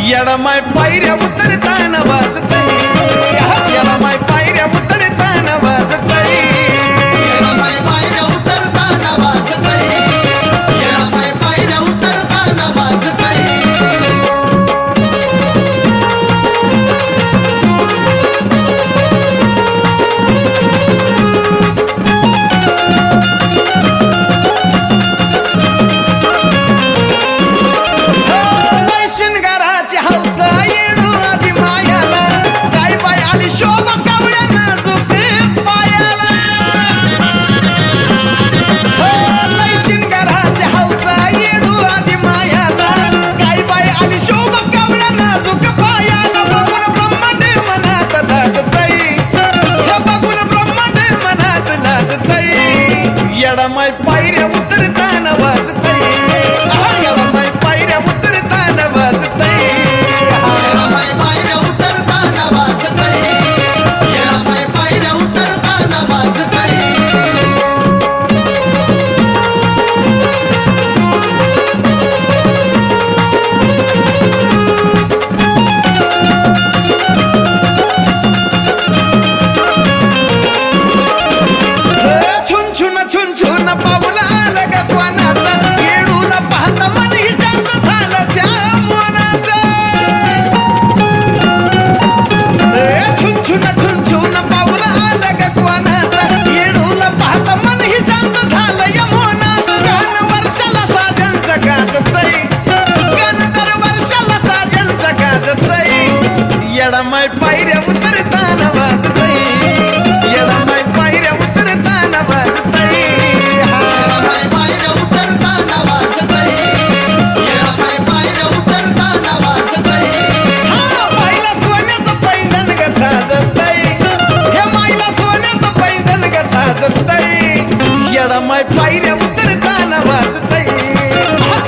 येडमाय पायऱ्या उतरताना वाजतय, येडमाय पायऱ्या उतरताना वाजतय, येडमाय पायऱ्या उतरताना वाजतय, येडमाय पायऱ्या उतरताना वाजतय. लय शिनगाराची हौस येडू आधी मायाला, काय बाय आली शोभा कावळ्या नाजूक पायाला. लय शिनगाराची हौस येडू आधी मायाला, काय बाय आली शोभा कावळ्या नाजूक पायाला. बघून ब्रह्मांड मनात लाजतय, हे बघून ब्रह्मांड मनात लाजतय. येडमाय पायऱ्या उतरताना वाजतय, येडमाय पायऱ्या उतरताना वाजतय. येडमाय पायऱ्या उतरताना वाजतय, येडमाय पायऱ्या उतरताना वाजतय. छुन छुन छुन छुन पाऊल आलं ग कोणाचा, येडूला पाहता मन ही शांत झालं त्या मनाचं. छुन छुन छुन छुन पाऊल आलं ग कोणाचा, येडूला पाहता मन ही शांत झालं या मनाचं. गाणं वर्षाला साजनचं गाजतय, गाणं दर वर्षाला साजनचं गाजतय. येडमाय पायऱ्या उतरताना वाजतय, येडमाय पायऱ्या उतरताना वाजतय. येडमाय पायऱ्या उतरताना वाजतय, येडमाय पायऱ्या उतरताना वाजतय. माईला सोन्याचं पैंजण ग साजतय, हे माईला सोन्याचं पैंजण ग साजतय. येडमाय पायऱ्या उतरताना वाजतय,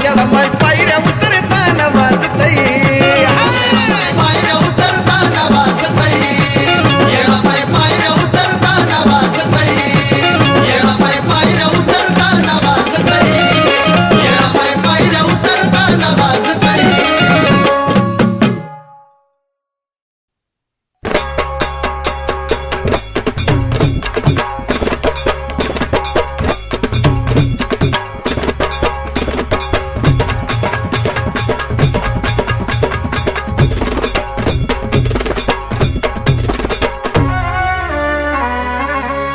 येडमाय पायऱ्या उतरताना वाजतय. येडमाय पायऱ्या उतरताना वाजतय, येडमाय पायऱ्या उतरताना वाजतय, येडमाय पायऱ्या उतरताना वाजतय, येडमाय पायऱ्या उतरताना वाजतय.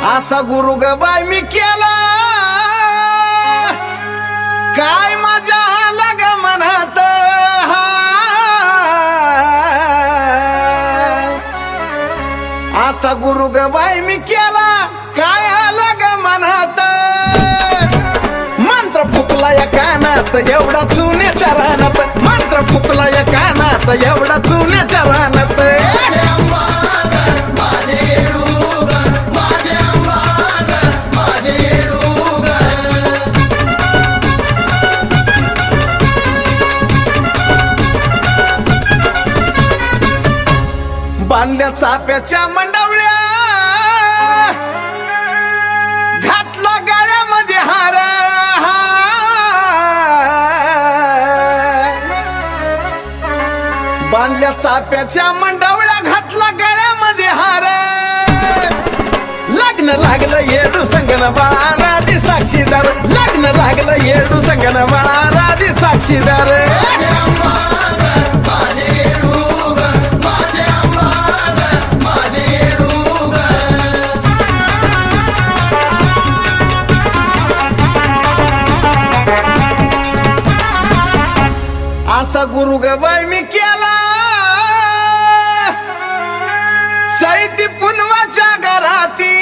असा गुरु ग बाय मी केला, काय मजा आला ग मनात. असा गुरु ग बाय मी केला, काय आला ग मनात. मंत्र फुकला या कानात एवढा चुन्याच्या रानात, मंत्र फुकला या कानात एवढा चुन्याच्या रानात. माझे अंबागन, माझे येडूगन, माझे अंबागन, माझे येडूगन. बांधल्या चाप्याच्या मंडवळ्या, घातला गळ्यामध्ये हार. बांधल्या चाप्याच्या मंडवळ्या, घातला गळ्यामध्ये हार. लग्न लागलं येडू संगन बाळाराधी साक्षीदार, लग्न लागलं येडू संगन बाळाराधी साक्षीदार. माझे अंबागन, माझे येडूगन, माझे अंबागन, माझे येडूगन. असा गुरु ग बाय मी केला, चैती पुनवाच्या घराती.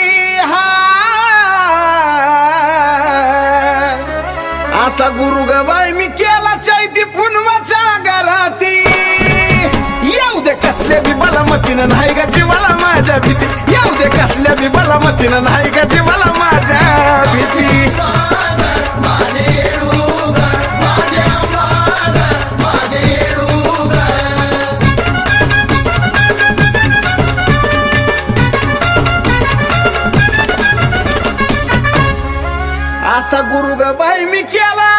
असा गुरु ग बाय मी केला, चैती पुनवाच्या घराती. येऊ दे कसल्या बी बलामतीनं, नाही ग जीवाला माझ्या भीती. येऊ दे कसल्या बी बलामतीनं, नाही ग जीवाला माझ्या भीती. माझे येडूगन, माझे अंबागन, माझे येडूगन. असा गुरु ग बाई मी केला,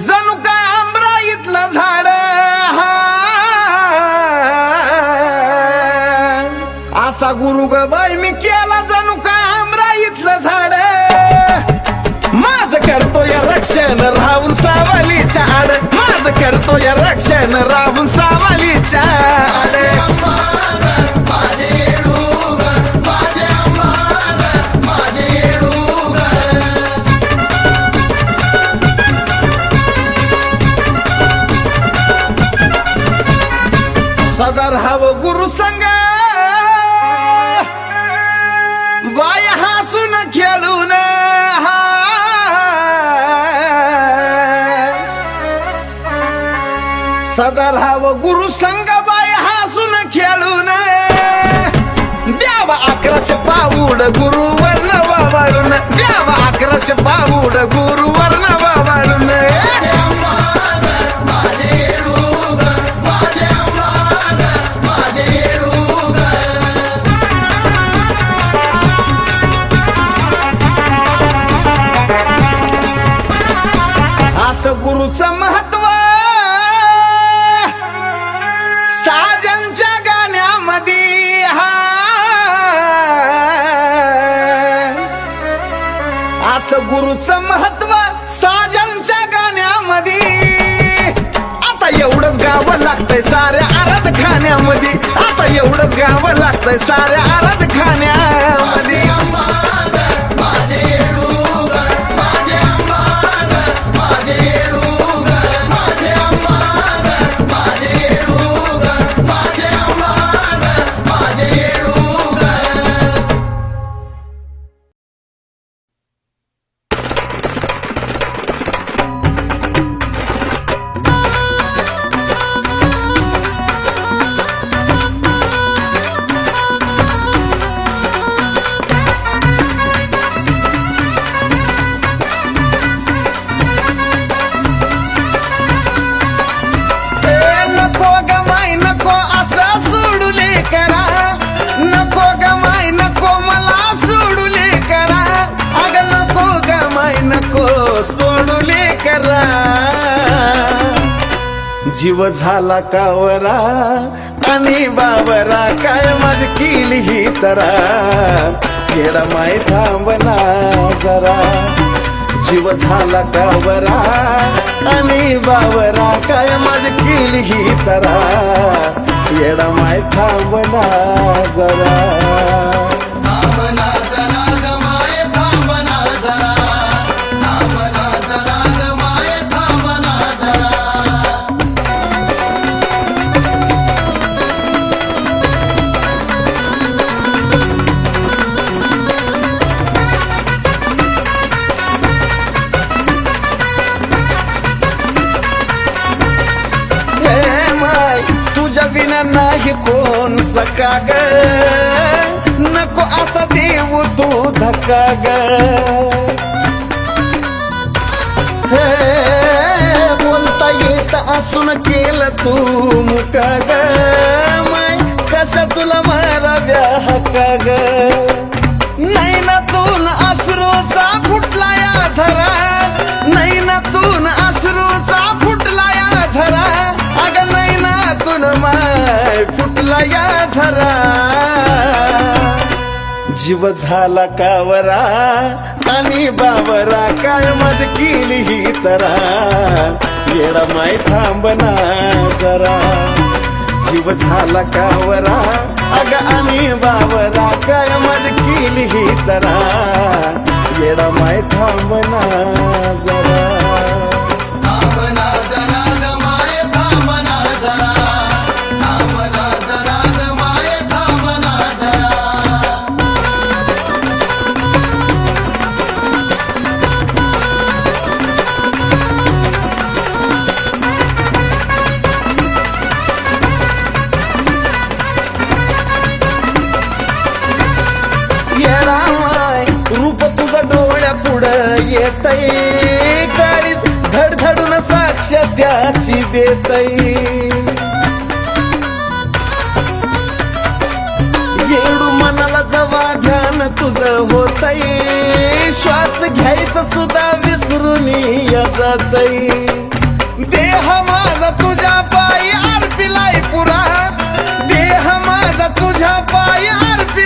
जणू काय आंबरा इथलं झाड. असा गुरु ग बाई मी केला जणू काय आमराईतलं झाड माझ करतोय रक्षण राहून सावलीच्या आड माझ करतोय रक्षण राहून सावलीच्या आड माझे येडूगर माझे अंबागर माझे येडूगर सदा राहावं गुरु संग बाय हसून खेळून सदा राहावं गुरु संग बाय हसून खेळून द्यावा 1100 पाऊड गुरुवर नवा वाढून द्यावा 1100 पाऊड गुरुवर नवा वाढून माझे येडूगर माझे अंबागर माझे येडूगर असं गुरुचं महत्व साजनच्या गाण्यामध्ये असं गुरुचं महत्व साजनच्या गाण्यामध्ये आता एवढंच गावं लागतंय साऱ्या आराध खाण्यामध्ये आता एवढंच गावं लागतंय साऱ्या आराध खाण्यामध्ये माझे येडूगर माझे अंबागर माझे येडूगर माझे अंबागर माझे येडूगर माझे अंबागर माझे येडूगर नको ग माय नको असं सोडूले करा नको ग माय नको मला सोडूले करा अग नको ग माय नको सोडूले करा जीव झाला कावरा आणि बावरा काय माझी केली ही तरा येडा माय थांबना जरा जीव झाला कावरा आणि बावरा काय माझी केली ही तरा येडा माय थांबना जरा थांबना जरा ग माय थांबना जरा थांबना जरा ग माय थांबना जरा हे माय तुझ्या विना नाही कोण सका ग नको असा देऊ तू धक्का ग हे बोलता येत असून केलं तू मुका ग माय कशा तुला माराव्या हक्का ग नैनातून अश्रूचा फुटला या झरा नैनातून अश्रूचा फुटला या झरा अग नैनातून माय फुटला या झरा जीव झाला कावरा आणि बावरा काय मज केली ही तरा येडा माय थांबना जरा जीव झाला कावरा अग आणि बावरा काय मज केली ही तरा येडा माय थांबना जरा थांबना जरा ग माय थांबना जरा थांबना जरा ग माय थांबना जरा येडा माय रूप तुझं डोळ्या पुढं येतय काळीच धडधडून साक्ष त्याची देतय येडू मनाला जवा ध्यान तुझं होतय श्वास घ्यायचं सुद्धा विसरून जातय देह माझा तुझ्या पायी अर्पिलाय पुरा देह माझा तुझ्या पायी अर्पिलाय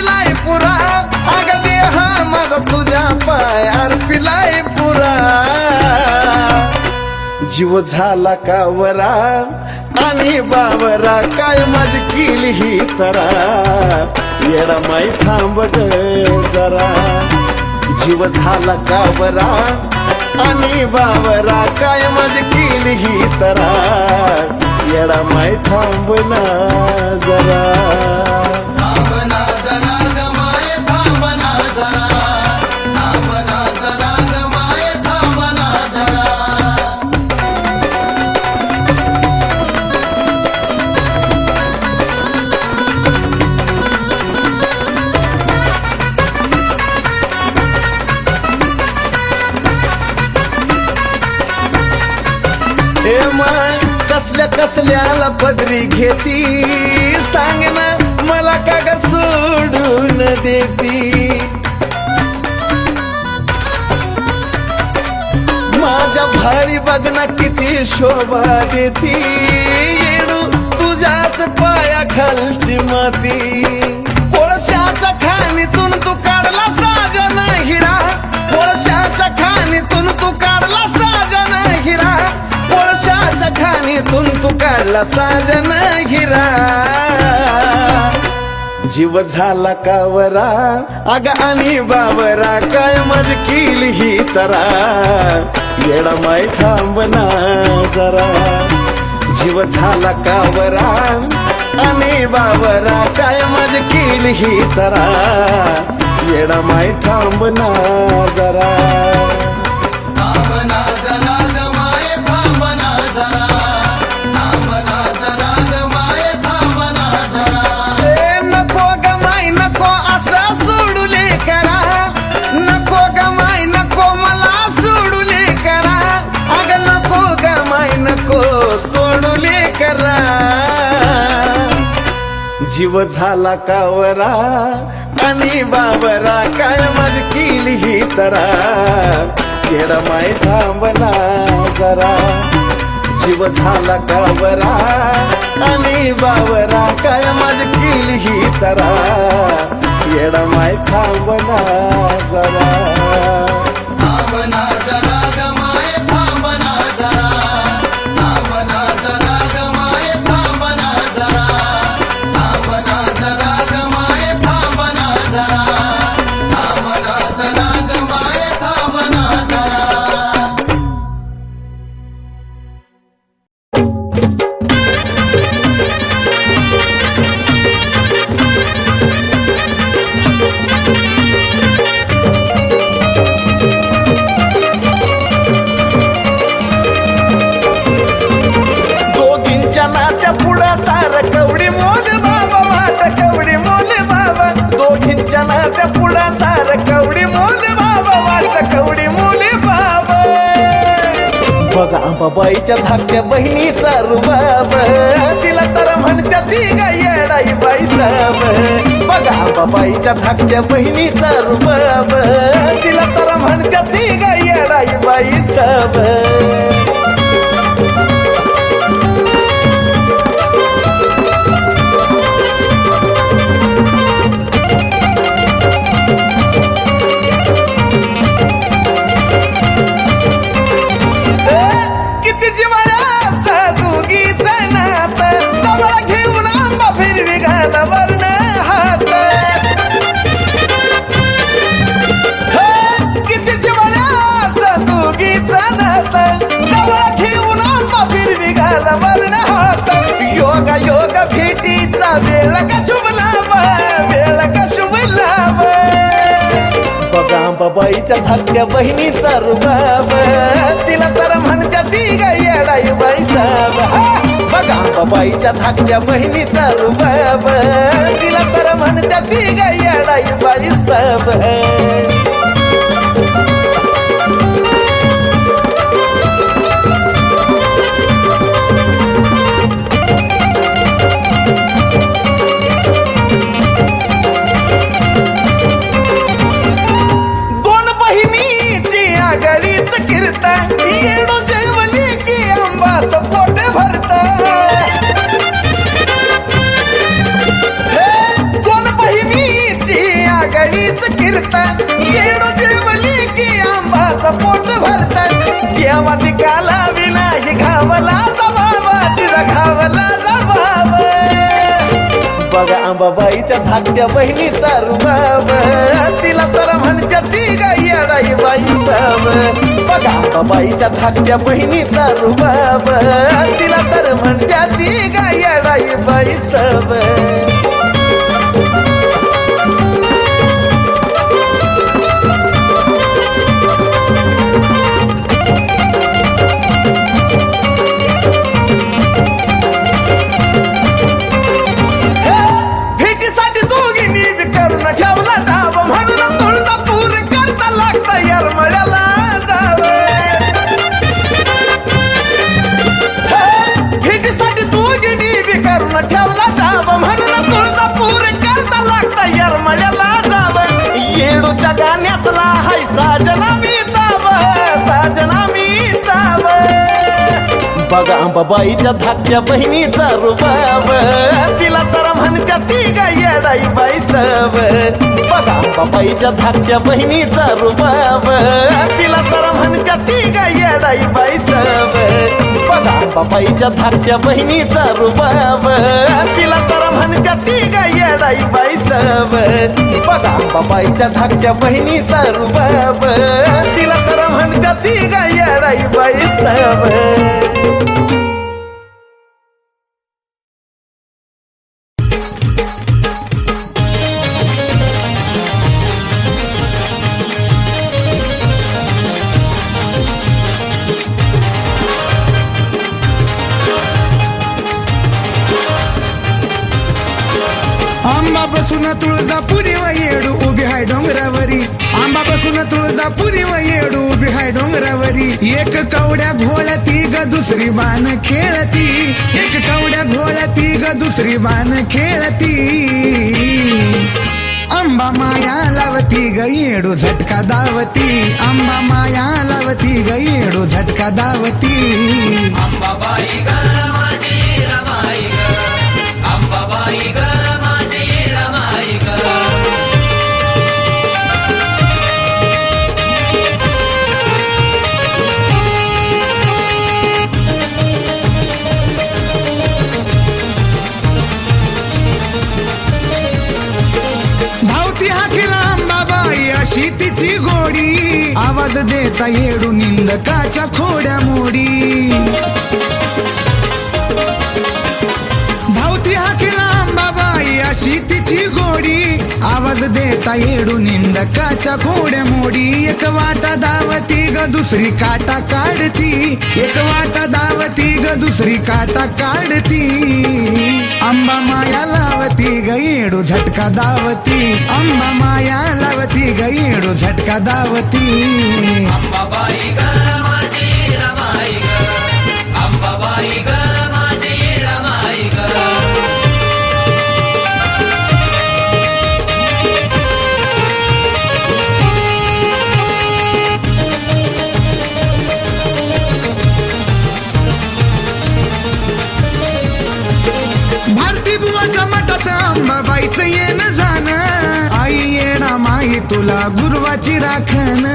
जीव झाला कावरा आणि बावरा काय माझी केली ही तरा येडा माई थांब ग जरा जीव झाला कावरा आणि बावरा काय माझी केली ही तरा येडा माई थांब ना जरा थांबना जरा ग माय थांबना जरा थांबना जरा ग माय थांबना जरा हे माय कसल्या कसल्याला पदरी घेती सांग ना मला का ग सोडून देती माझ्या भारी बघ ना किती शोभा देती येडू तुझ्याच पाया खालची माती कोळशाच्या खाणीतून तू काढला साजन हिरा कोळशाच्या खाणीतून तू काढला साजन हिरा कोळशाच्या खाणीतून तू काढला साजन हिरा जीव झाला कावरा अग आणि बावरा काय मज केली ही तरा येडा माय थांबना जरा जीव झाला कावरा आणि बावरा काय मज केली ही तरा येडा माय थांबना जरा थांबना जरा ग माय थांबना जरा थांबना जरा ग माय थांबना जरा ए नको ग माय नको असं सोडूले करा नको ग माय नको मला सोडूले करा अग नको ग माय नको सोडूले करा जीव झाला कावरा आणि बाबरा काय मज केली ही तरा येडा माय थांबना जरा जीव झाला कावरा आणि बावरा काय मज केली ही तरा येडा माय थांबना जरा थांबना जरा ग माय थांबना जरा थांबना जरा ग माय थांबना जरा थांबना जरा ग माय थांबना जरा थांबना जरा ग माय थांबना जरा दोघींच्या नात्या पुढं सार कवडी मोल बाबा वाट कवडी मोल बाबा दोघींच्या नात्या पुढं सार कवडी मोल बाबा वाट कवडी मोल बाबा बघा आंबाबाईच्या धाकट्या बहिणीचा रुबाब तिला तर म्हणत्या ती गा येडाई बाई साब बघा आंबाबाईच्या धाकट्या बहिणीचा रुबाब तिला तर म्हणत्या ती गा येडाई बाई साब किती जिवाळ्याचं दोघीचं नातं जवळ घेऊन आंबा फिरवी घाल वर्ण हात किती जिवाळ्याचं दोघीचं नातं जवळ घेऊन आंबा फिरवी घाल वर्ण हात योगा योगा भेटीचा वेळ का शुभ लाभ वेळ का शुभ लाभ बघा आंबाबाईच्या धाकट्या बहिणीचा रुबाब तिला तर म्हणत्या ती गा येडाई बाई साब बघा आंबाबाईच्या धाकट्या बहिणीचा रुबाब तिला तर म्हणत्या ती गा येडाई बाई साब येडो जेवली की आंबाचं पोट भरत कोण बहिणीची आघाडीच कीर्तन येडो जेवली की अंबाबाईच्या धाकट्या बहिणीचा रुबाब तिला तर म्हणत्या ती गाई येडाई बाई साब बघा अंबाबाईच्या धाकट्या बहिणीचा रुबाब तिला तर म्हणत्या ती गाई येडाई बाई साब ठेवला डाब म्हणून तुळजापूर करता लागता येरमळ्याला जाव भेटीसाठी दोघींनी बी करून ठेवला डाब म्हणून तुळजापूर करता लागता येरमळ्याला जाव येडूच्या गाण्यातला हाय साजना मी ताब साजना मी ताब बघा अंबाबाईच्या धाकट्या बहिणीचा रुबाब तिला तर म्हणत्या ती गाई येडाई बाई साब बघा अंबाबाईच्या धाकट्या बहिणीचा रुबाब तिला तर म्हणत्या ती गाई येडाई बाई साब बघा अंबाबाईच्या धाकट्या बहिणीचा रुबाब तिला तर म्हणत्या ती गाई येडाई बाई साब बघा अंबाबाईच्या धाकट्या बहिणीचा रुबाब तिला तर म्हणत्या ती गाई येडाई बाई साब आंबा बसून तुळजापुरी व येडू उभी हाय डोंगरावरी आंबा बसून तुळजापुरी व येडू उभी हाय डोंगरावरी एक कवड्या घोळती ग दुसरी बाण खेळती एक कवड्या घोळती ग दुसरी बाण खेळती आंबा माया लावती ग येडू झटका दावती आंबा माया लावती ग येडू झटका दावती अंबाबाई ग माझी रमाई ग अंबाबाई ग माझी रमाई ग धावती हाकीला अंबाबाई अशी तिची गोडी आवाज देता येडू निंदकाच्या खोड्या मोडी धावती हाकीला अंबाबाई अशी तिची गोडी आवाज देता येडू निंदकाच्या खोड्या मोडी एक वाटा धावती ग दुसरी काटा काढती एक वाटा धावती ग दुसरी काटा काढती आंबा माया लावती ग येडू झटका दावती आंबा माया लावती ग येडू झटका दावती अंबाबाई ग माझी रमाई ग अंबाबाई ग माझी रमाई ग भारती बुवाच्या मठात अंबाबाईचं येणं जाणं आई येणा माई तुला गुरुवाची राखण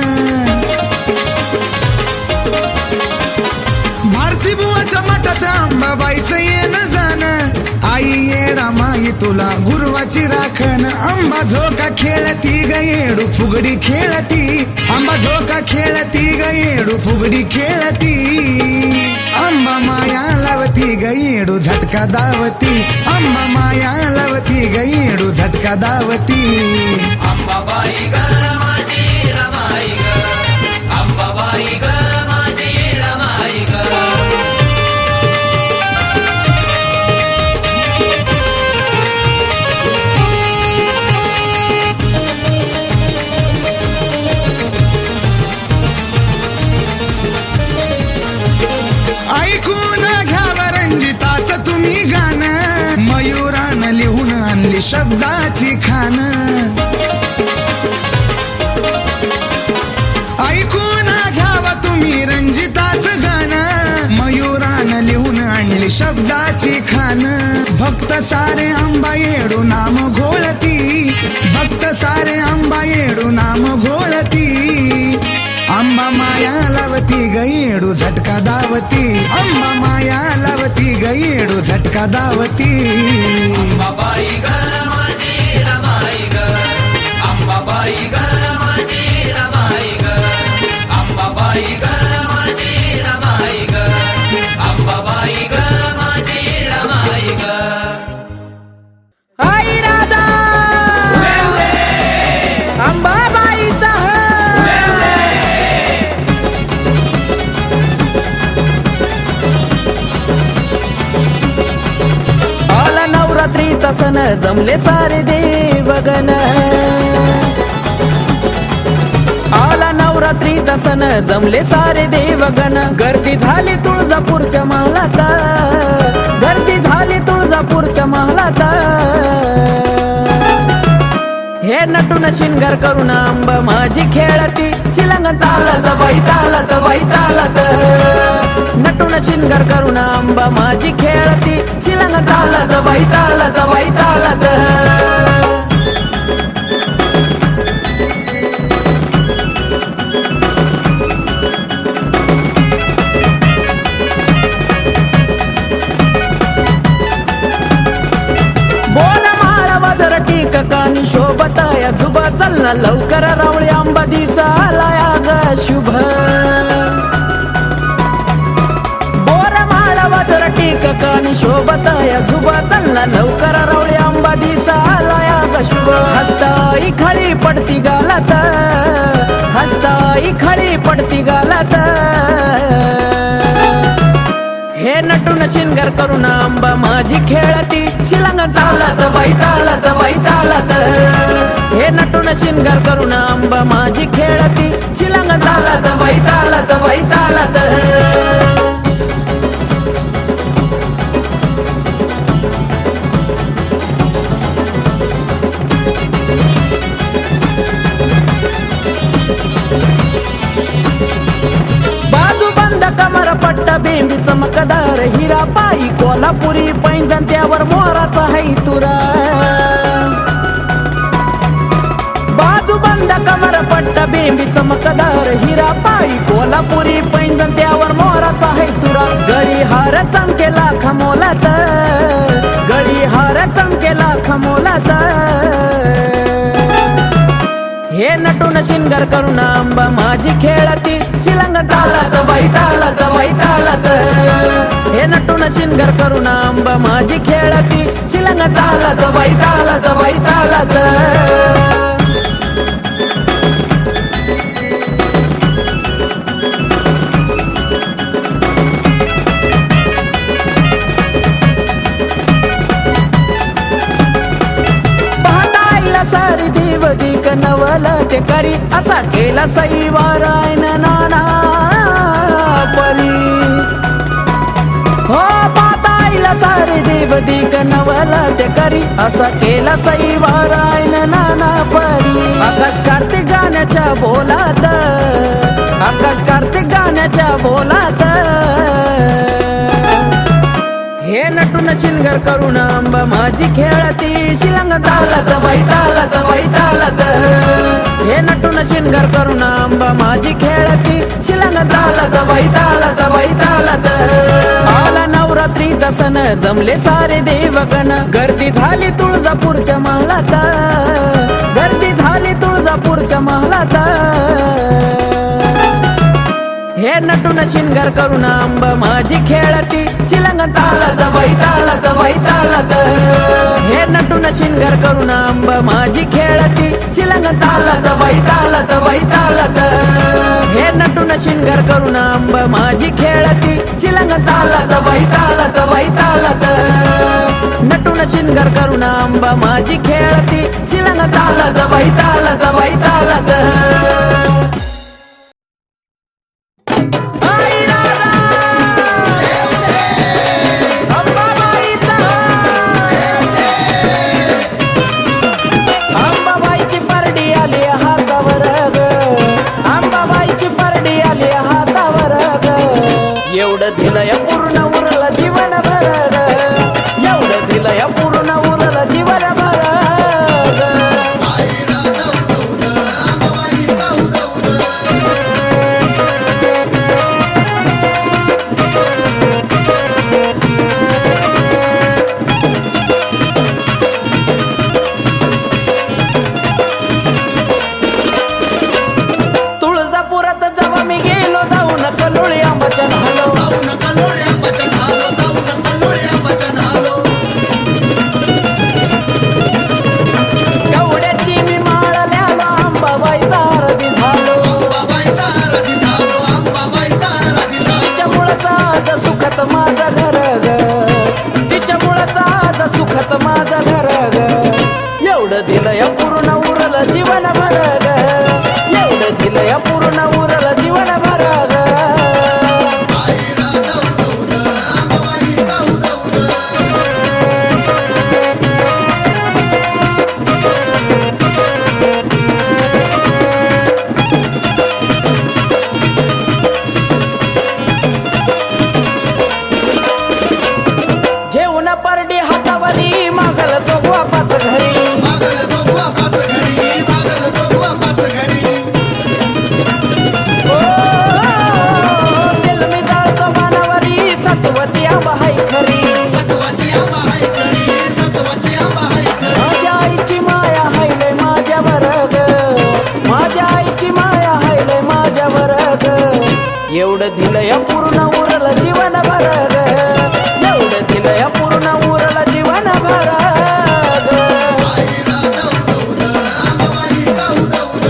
भारती बुवाच्या मठात अंबाबाईचं येणं जाणं आई येणा माई तुला गुरुवाची राखण आंबा झोका खेळती ग येडू फुगडी खेळती आंबा झोका खेळती ग येडू फुगडी खेळती आंबा माया लावती ग येडू झटका दावती आंबा माया लावती ग येडू झटका दावती अंबाबाई ग माझी रमाई ग अंबाबाई ग माझी रमाई ग ऐकून घ्याव रंजिताच तुम्ही गाणं मयुरानं लिहून आणली शब्दाची खान ऐकून घ्याव तुम्ही रंजिताच गाणं मयुरानं लिहून आणली शब्दाची खान भक्त सारे आंबा येडू नाम घोळती भक्त सारे आंबा येडू नाम घोळती आंबा माया लावती ग येडू झटका दावती आंबा माया लावती ग येडू झटका दावती अंबाबाई ग नवरात्रीचा सण जमले सारे देवगण आला नवरात्रीचा सण जमले सारे देवगण गर्दी झाली तुळजापूरच्या महालात गर्दी झाली तुळजापूरच्या महालात हे नटून शिंगार करून अंबा माझी खेळती शिलंग तालत बाई तालत बाई तालत नटून शिंगार करून अंबा माझी खेळती शिलंग तालत बाई तालत बाई तालत कानी शोभत या झुबा चलना लवकर रावळी आंबा दिसाला ग शुभ बोर माळा वाजर टीक कानी शोभत या झुबा चलना लवकर रावळी आंबा दिसाला ग शुभ हस्ताई खळी पडती गालात हस्ताई खळी पडती गालात हे नटून शिंगार करून अंबा माझी खेळती शिलंग तालत बाई तालत बाई तालत हे नटून शिंगार करून अंबा माझी खेळती शिलंग तालत बाई तालत बाई तालत कमर पट्टा बेंबी चमकदार हिरा पायी कोल्हापुरी पैंजण त्यावर मोराचा है तुरा बाजू बंद कमर पट्टा बेंबी चमकदार हिरा पायी कोल्हापुरी पैंजण त्यावर मोराचा है तुरा गळी हार चमकेला खमोलात गळी हार चमकेला खमोलात हे नटून शिंगार करून अंबा माझी खेळती शिलंग तालत बाई तालत बाई तालत हे नटून शिंगार करून अंबा माझी खेळती शिलंग तालत बाई तालत बाई तालत सारी देवदिक नवल ते करी असा केला सईवारायन नाना परी हो पाताईला सारी देवदिक नवल ते करी असा केला सईवारायन नाना परी आकाश कार्तिक गाण्याच्या बोलात आकाश कार्तिक गाण्याच्या बोलात हे नटून शिंगार करून अंबा माझी खेळती शिलंग तालत बाई तालत बाई तालत हे नटून शिंगार करून अंबा माझी खेळती शिलंग तालत बाई तालत बाई तालत आला नवरात्रीचा सण जमले सारे देवगण गर्दी झाली तुळजापूरच्या महालात गर्दी झाली तुळजापूरच्या महालात हे नटून शिंगार करून अंबा माझी खेळती शिलंग तालत बाई तालत बाई तालत हे नटून शिंगार करून अंबा माझी खेळती शिलंग तालत बाई तालत बाई तालत हे नटून शिंगार करून अंबा माझी खेळती शिलंग तालत बाई तालत बाई तालत नटून शिंगार करून अंबा माझी खेळती शिलंग तालत बाई तालत बाई तालत एवढं दिलंय पूर्ण उरलं जीवन भर एवढं दिलंय पूर्ण उरलं जीवन भर तुळजापुरात जेव्हा मी गेलो जाऊन कलोळी आंबाच्या न्हालो कवड्याची मी माळल्याला अंबाबाईचा आरती झालो तिच्यामुळंच आज सुखात माझं घर ग तिच्यामुळंच आज सुखात माझं घर जोडी हातावरी मागल जोगवा पाच घरी मागल जोगवा पाच घडी मागल जोगवा पाच घडी ओ मी जाळतो मानावरी सत्वची आंबा हाय खरी सत्वाची आंबा हाय खरी सत्वाची आंबा हाय खरी माझ्या आईची माया हायले माझ्या वर्ग माझ्या आईची माया हायले माझ्या वर्ग एवढं दिलंय पूर्ण उरलं जीवन भरग एवढं दिलंय पूर्ण उरलं जीवन भरग आईला जाऊ उद आंबाबाईचा उद उद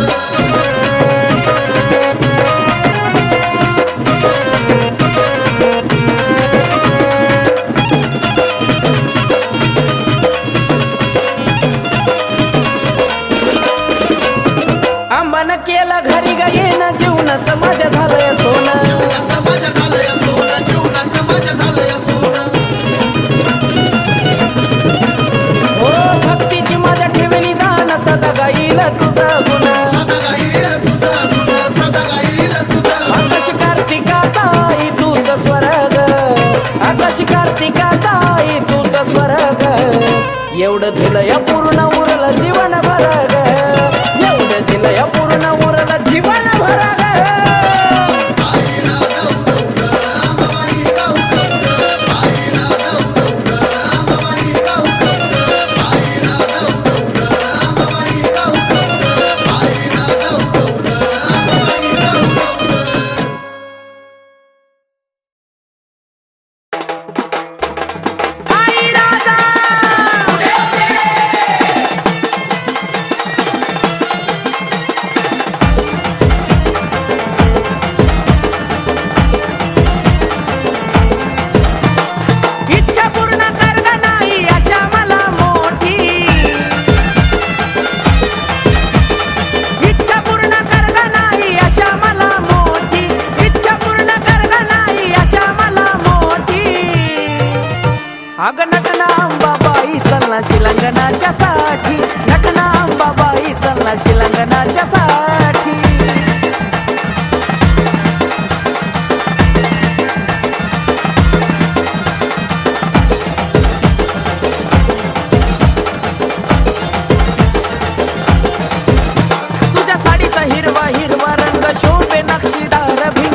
आंबानं केलं घरी गायेनं जीवनाचं माझ्या झालंय सोनं जीवनाचं माझ्या झालंय सोनं जीवनाचं माझ्या झालंय सोनं हो भक्तीची माझ्या ठेवणी दान सदा गाईल तुझं गुण सदा गाईल तुझं गुण सदा गाईल तुझं आकाश कार्तिकाचा आई तुझं स्वर्ग आकाश कार्तिकाचा आई तुझं स्वर्ग एवढं दिलंय पूर्ण उरलं जीवन भरग एवढं दिलंय पूर्ण उरलं जीवन भरग आईला जाऊ उद आंबाबाईचा उद उद आईला जाऊ उद आंबाबाईचा उद उद आईला जाऊ उद आंबाबाईचा उद उद आईला जाऊ उद आंबाबाईचा उद उद आई राजा इच्छा पूर्ण कर ग नाही आशा मला मोठी इच्छा पूर्ण कर ग नाही आशा मला मोठी इच्छा पूर्ण कर ग नाही आशा मला मोठी अग नटना अंबाबाई चलना शिलंगणाच्या साठी नटना अंबाबाई चलना शिलंगणाच्या साठी तुझ्या साडीचा हिरवा हिरवा रंग शोभे नक्षीदार भिंग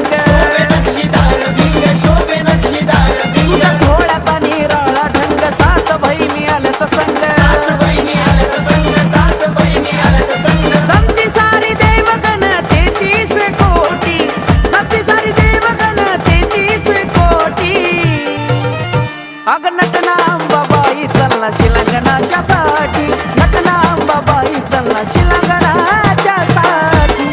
नक्षीदार भिंग शोभे नक्षीदार भिंग तुझ्या सोहळ्याचा निराळा ढंग सात बहिणी आल्यात संग सात बहिणी आल्यात संग सात बहिणी आल्यात संग जमती सारी देवगण 33 कोटी जमती सारी देवगण 33 कोटी अग नटना अंबाबाई चलना शिलंगणाच्या साठी नटना अंबाबाई चलना शिलंगणाच्या साठी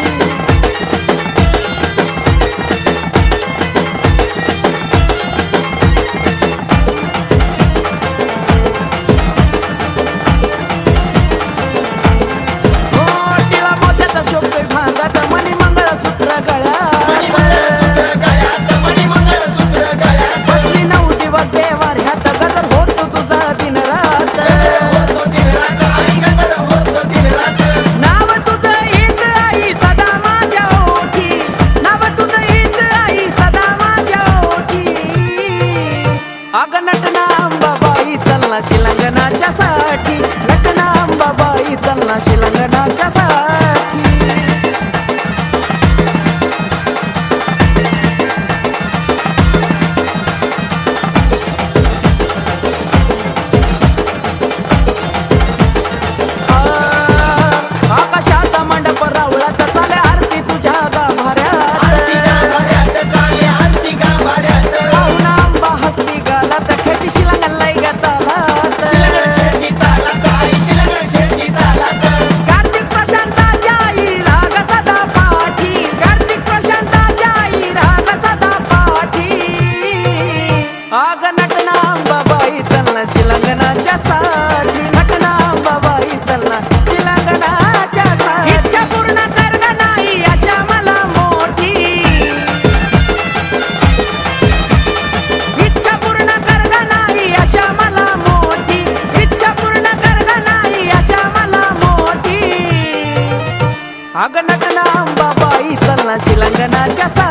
हो टिळा मोत्याचा शोभतोय भांगात मणी मंगळसूत्र गळ्यात मणिमंगळसूत्र गळ्यात मणिमंगळसूत्र गळ्यात बसली 9 दिवस देवाऱ्यात गजर होतो तुझा दिन रात होतो दिन रात आई गजर होतो दिन रात नाव तुझं येत आई सदा माझ्या ओठी नाव तुझं येत आई सदा माझ्या ओठी अग नटना अंबाबाई चलना शिलंगणाच्या साठी नटना अंबाबाई चलना शिलंगणाच्या साठी आकाशाचा मंडप रावला तर चाले आरती तुझ्या गाभाऱ्यात आरती गाभाऱ्यात चाले आरती गाभाऱ्यात पाहुण आंबा हस्ती गालात खेटी शिलंगणलाई गतालात शिलंगण खेळती तालात आई शिलंगण खेळती तालात कार्तिक प्रशांताच्या आई राग सदा पाठी कार्तिक प्रशांताच्या आई राग सदा पाठी आग नटना अंबाबाई चलना शिलंगणाच्या साठी नटना अंबाबाई चलना शिलंगणाच्या साठी इच्छा पूर्ण कर ग नाही आशा मला मोठी इच्छा पूर्ण कर ग नाही आशा मला मोठी इच्छा पूर्ण कर ग नाही आशा मला मोठी अग नटना अंबाबाई चलना शिलंगणाच्या साठी